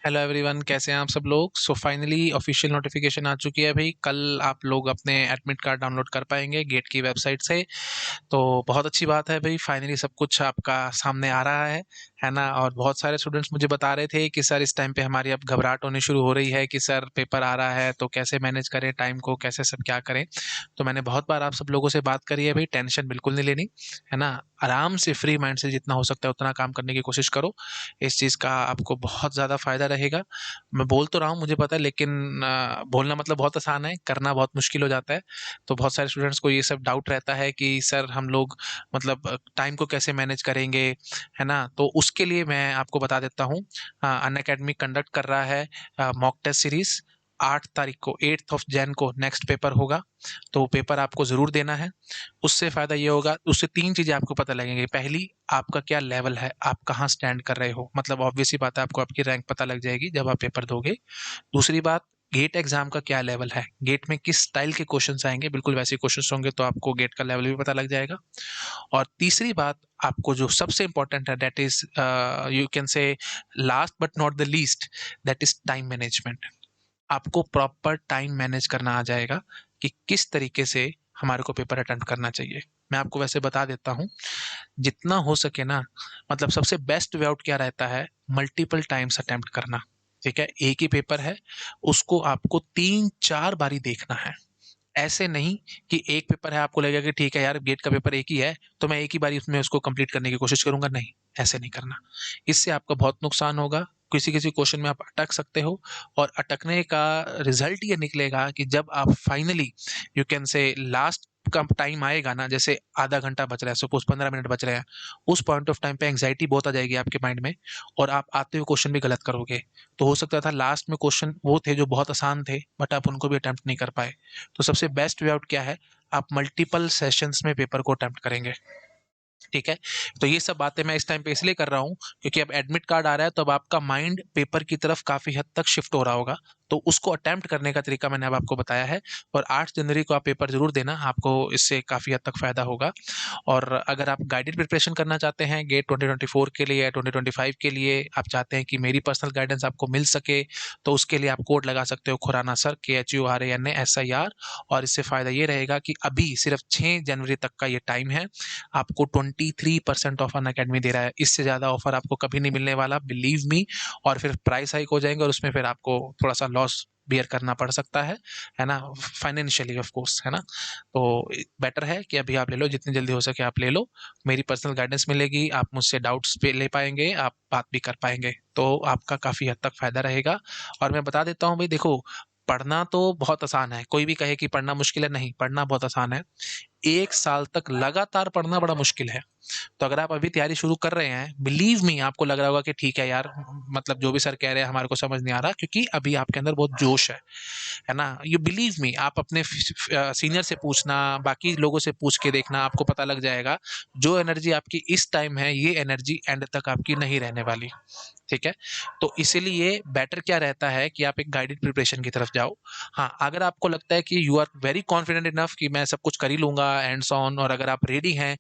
Hello everyone, कैसे हैं आप सब लोग। सो फाइनली ऑफिशियल नोटिफिकेशन आ चुकी है भाई। कल आप लोग अपने एडमिट कार्ड डाउनलोड कर पाएंगे गेट की वेबसाइट से। तो बहुत अच्छी बात है भाई, फाइनली सब कुछ आपका सामने आ रहा है ना। और बहुत सारे स्टूडेंट्स मुझे बता रहे थे कि सर इस टाइम पे हमारी अब घबराहट होनी शुरू हो रही है कि सर पेपर आ रहा है तो कैसे मैनेज करें टाइम को, कैसे सब क्या करें। तो मैंने बहुत बार आप सब लोगों से बात करी है भाई, टेंशन बिल्कुल नहीं लेनी, है ना। आराम से फ्री माइंड से जितना हो सकता है उतना काम करने की कोशिश करो। इस चीज़ का आपको बहुत ज़्यादा फ़ायदा रहेगा। मैं बोल तो रहा हूँ, मुझे पता है, लेकिन बोलना मतलब बहुत आसान है, करना बहुत मुश्किल हो जाता है। तो बहुत सारे स्टूडेंट्स को ये सब डाउट रहता है कि सर हम लोग मतलब टाइम को कैसे मैनेज करेंगे, है ना। तो उसके लिए मैं आपको बता देता हूँ। अनअकैडमी कंडक्ट कर रहा है मॉक टेस्ट सीरीज। 8 तारीख को, 8 जैन को नेक्स्ट पेपर होगा। तो पेपर आपको ज़रूर देना है। उससे फ़ायदा ये होगा, उससे 3 चीज़ें आपको पता लगेंगी। पहली, आपका क्या लेवल है, आप कहाँ स्टैंड कर रहे हो, मतलब ऑब्वियस सी बात है आपको आपकी रैंक पता लग जाएगी जब आप पेपर दोगे। दूसरी बात, गेट एग्जाम का क्या लेवल है, गेट में किस स्टाइल के क्वेश्चंस आएंगे, बिल्कुल वैसे क्वेश्चंस होंगे तो आपको गेट का लेवल भी पता लग जाएगा। और तीसरी बात, आपको जो सबसे इंपॉर्टेंट है, that is you can say last but not the least, that is time management. आपको प्रॉपर टाइम मैनेज करना आ जाएगा कि किस तरीके से हमारे को पेपर अटेम्प्ट करना चाहिए। मैं आपको वैसे बता देता हूँ, जितना हो सके ना, मतलब सबसे बेस्ट वे आउट क्या रहता है, मल्टीपल टाइम्स अटेम्प्ट करना। ठीक है, एक ही पेपर है, उसको आपको 3-4 बारी देखना है। ऐसे नहीं कि एक पेपर है, आपको लगेगा कि ठीक है यार गेट का पेपर एक ही है तो मैं एक ही बारी उसमें उसको कंप्लीट करने की कोशिश करूंगा। नहीं, ऐसे नहीं करना। इससे आपका बहुत नुकसान होगा। किसी किसी क्वेश्चन में आप अटक सकते हो, और अटकने का रिजल्ट ये निकलेगा कि जब आप finally, you can say, last का टाइम आएगा ना, जैसे आधा घंटा बच रहा है, सपोज 15 मिनट बच रहे हैं, उस पॉइंट ऑफ टाइम पे एंग्जाइटी बहुत आ जाएगी आपके माइंड में, और आप आते हुए क्वेश्चन भी गलत करोगे। तो हो सकता था लास्ट में क्वेश्चन वो थे जो बहुत आसान थे, बट आप उनको भी अटेम्प्ट नहीं कर पाए। तो सबसे बेस्ट वे आउट क्या है, आप मल्टीपल सेशंस में पेपर को अटेम्प्ट करेंगे। ठीक है। तो ये सब बातें मैं इस टाइम पे इसलिए कर रहा हूँ क्योंकि अब एडमिट कार्ड आ रहा है, तो अब आपका माइंड पेपर की तरफ काफी हद तक शिफ्ट हो रहा होगा। तो उसको अटेम्प्ट करने का तरीका मैंने अब आपको बताया है। और 8 जनवरी को आप पेपर जरूर देना, आपको इससे काफी हद तक फायदा होगा। और अगर आप गाइडेड प्रिपरेशन करना चाहते हैं गेट 2024 के लिए या 2025 के लिए, आप चाहते हैं कि मेरी पर्सनल गाइडेंस आपको मिल सके, तो उसके लिए आप कोड लगा सकते हो खुराना सर, KHURANASIR। और इससे फ़ायदा ये रहेगा कि अभी सिर्फ 6 जनवरी तक का ये टाइम है। आपको 23% ऑफ अन अकेडमी दे रहा है, इससे ज़्यादा ऑफर आपको कभी नहीं मिलने वाला, बिलीव मी। और फिर प्राइस हाइक हो जाएंगे और उसमें फिर आपको थोड़ा सा लॉस बियर करना पड़ सकता है ना, फाइनेंशियली ऑफ कोर्स, है ना। तो बेटर है कि अभी आप ले लो, जितनी जल्दी हो सके आप ले लो। मेरी पर्सनल गाइडेंस मिलेगी, आप मुझसे डाउट्स पे ले पाएंगे, आप बात भी कर पाएंगे, तो आपका काफ़ी हद तक फ़ायदा रहेगा। और मैं बता देता हूँ भाई, देखो, पढ़ना तो बहुत आसान है, कोई भी कहे कि पढ़ना मुश्किल है, नहीं, पढ़ना बहुत आसान है। 1 साल तक लगातार पढ़ना बड़ा मुश्किल है। तो अगर आप अभी तैयारी शुरू कर रहे हैं, बिलीव मी, आपको लग रहा होगा कि ठीक है यार, मतलब जो भी सर कह रहे हैं हमारे को समझ नहीं आ रहा, क्योंकि अभी आपके अंदर बहुत जोश है ना। यू बिलीव मी, आप अपने सीनियर से पूछना, बाकी लोगों से पूछ के देखना, आपको पता लग जाएगा जो एनर्जी आपकी इस टाइम है, ये एनर्जी एंड तक आपकी नहीं रहने वाली। ठीक है। तो इसीलिए बेटर क्या रहता है कि आप एक गाइडेड प्रिपरेशन की तरफ जाओ। हाँ, अगर आपको लगता है कि you are very confident enough कि मैं सब कुछ कर ही लूंगा हैंड्स ऑन, और अगर आप रेडी हैं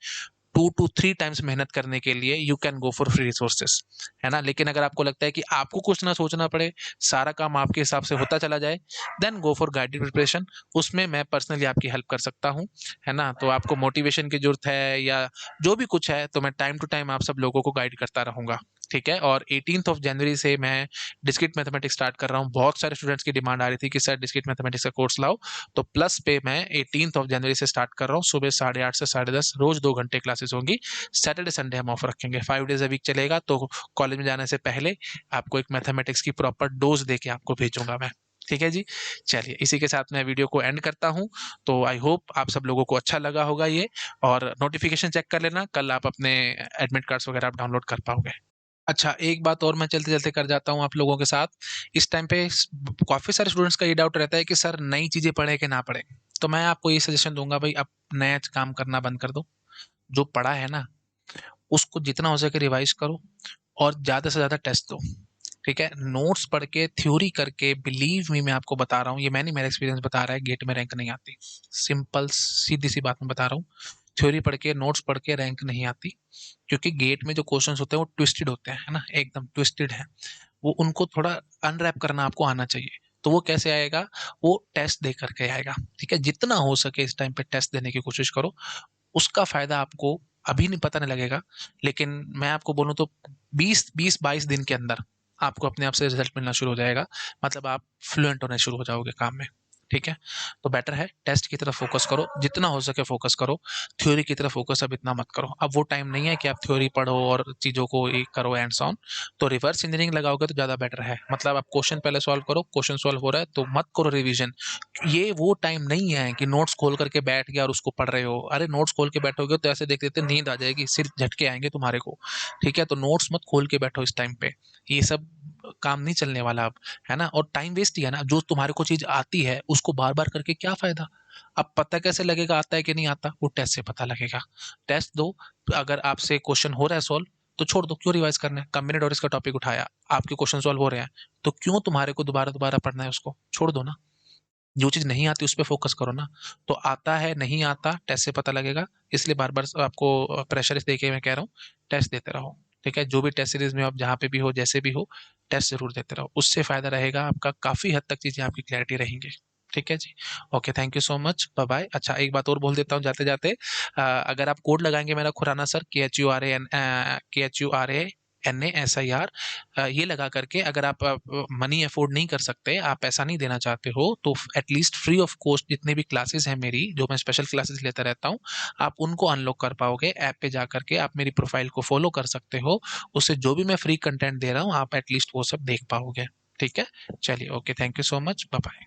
2 to 3 टाइम्स मेहनत करने के लिए, you can go for free resources, है ना। लेकिन अगर आपको लगता है कि आपको कुछ ना सोचना पड़े, सारा काम आपके हिसाब से होता चला जाए, then go for guided preparation. उसमें मैं पर्सनली आपकी हेल्प कर सकता हूँ, है ना। तो आपको मोटिवेशन की जरूरत है या जो भी कुछ है, तो मैं टाइम टू टाइम आप सब लोगों को गाइड करता रहूंगा। ठीक है। और 18 जनवरी से मैं डिस्क्रीट मैथमेटिक्स स्टार्ट कर रहा हूँ। बहुत सारे स्टूडेंट्स की डिमांड आ रही थी कि सर डिस्क्रीट मैथमेटिक्स का कोर्स लाओ। तो प्लस पे मैं 18 जनवरी से स्टार्ट कर रहा हूँ, सुबह 8:30 से 10:30, रोज 2 घंटे क्लासेस होंगी। सैटरडे संडे हम ऑफ रखेंगे, 5 डेज अ वीक चलेगा। तो कॉलेज में जाने से पहले आपको एक मैथमेटिक्स की प्रॉपर डोज दे के आपको भेजूंगा मैं। ठीक है जी। चलिए, इसी के साथ मैं वीडियो को एंड करता हूं। तो आई होप आप सब लोगों को अच्छा लगा होगा ये। और नोटिफिकेशन चेक कर लेना, कल आप अपने एडमिट कार्ड्स वगैरह आप डाउनलोड कर पाओगे। अच्छा, एक बात और मैं चलते चलते कर जाता हूँ आप लोगों के साथ। इस टाइम पे काफी सारे स्टूडेंट्स का ये डाउट रहता है कि सर नई चीजें पढ़े कि ना पढ़े। तो मैं आपको ये सजेशन दूंगा भाई, आप नया काम करना बंद कर दो। जो पढ़ा है ना, उसको जितना हो सके रिवाइज करो, और ज़्यादा से ज़्यादा टेस्ट दो। ठीक है। नोट्स पढ़ के, थ्योरी करके, बिलीव मी, मैं आपको बता रहा हूँ, ये मैंने, मेरा एक्सपीरियंस बता रहा है, गेट में रैंक नहीं आती। सिंपल सीधी सी बात मैं बता रहा हूँ। थ्योरी पढ़ के, नोट्स पढ़ के रैंक नहीं आती, क्योंकि गेट में जो क्वेश्चंस होते हैं वो ट्विस्टेड होते हैं, है ना, एकदम ट्विस्टेड है। वो उनको थोड़ा अनरैप करना आपको आना चाहिए। तो वो कैसे आएगा? वो टेस्ट दे करके आएगा, ठीक है? जितना हो सके इस टाइम पे टेस्ट देने की कोशिश करो। उसका फ़ायदा आपको अभी नहीं पता नहीं लगेगा, लेकिन मैं आपको बोलूँ तो 20-22 दिन के अंदर आपको अपने आप से रिज़ल्ट मिलना शुरू हो जाएगा। मतलब आप फ्लुएंट होने शुरू हो जाओगे काम में, ठीक है? तो बेटर है टेस्ट की तरफ फ़ोकस करो, जितना हो सके फ़ोकस करो, थ्योरी की तरफ फ़ोकस अब इतना मत करो। अब वो टाइम नहीं है कि आप थ्योरी पढ़ो और चीज़ों को ये करो हैंड्स ऑन। तो रिवर्स इंजीनियरिंग लगाओगे तो ज़्यादा बेटर है। मतलब आप क्वेश्चन पहले सॉल्व करो, क्वेश्चन सॉल्व हो रहा है तो मत करो रिवीजन। ये वो टाइम नहीं है कि नोट्स खोल करके बैठ गया और उसको पढ़ रहे हो। अरे नोट्स खोल के बैठोगे तो ऐसे देख देते नींद आ जाएगी, सिर झटके आएंगे तुम्हारे को, ठीक है? तो नोट्स मत खोल के बैठो इस टाइम पे, ये सब काम नहीं चलने वाला अब, है ना? और टाइम वेस्ट ही है ना, जो तुम्हारे को चीज आती है उसको बार बार करके क्या फायदा? अब पता कैसे लगेगा आता है कि नहीं आता? वो टेस्ट से पता लगेगा। टेस्ट दो, अगर आपसे क्वेश्चन हो रहा है सॉल्व तो छोड़ दो, क्यों रिवाइज करना है? कॉम्बिनेट और इसका टॉपिक उठाया, आपके क्वेश्चन सॉल्व हो रहे हैं, तो क्यों तुम्हारे को दोबारा दोबारा पढ़ना है? उसको छोड़ दो ना। जो चीज़ नहीं आती उस पे फ़ोकस करो ना। तो आता है, नहीं आता, टेस्ट से पता लगेगा। इसलिए बार-बार आपको प्रेशर इस देके मैं कह रहा हूँ, टेस्ट देते रहो, ठीक है? जो भी टेस्ट सीरीज़ में आप जहाँ पे भी हो, जैसे भी हो, टेस्ट ज़रूर देते रहो। उससे फ़ायदा रहेगा आपका, काफ़ी हद तक चीज़ें आपकी क्लैरिटी रहेंगी। ठीक है जी? Okay, thank you so much, bye bye. अच्छा, एक बात और बोल देता हूँ जाते-जाते, अगर आप कोड लगाएँगे मेरा खुराना सर, KHURANASIR, ये लगा करके अगर आप मनी अफोर्ड नहीं कर सकते, आप पैसा नहीं देना चाहते हो, तो एटलीस्ट फ्री ऑफ कॉस्ट जितनी भी क्लासेस हैं मेरी, जो मैं स्पेशल क्लासेस लेता रहता हूँ, आप उनको अनलॉक कर पाओगे। ऐप पे जा करके आप मेरी प्रोफाइल को फॉलो कर सकते हो। उससे जो भी मैं फ्री कंटेंट दे रहा हूँ, आप एटलीस्ट वो सब देख पाओगे। ठीक है? चलिए, okay, thank you so much, bye bye.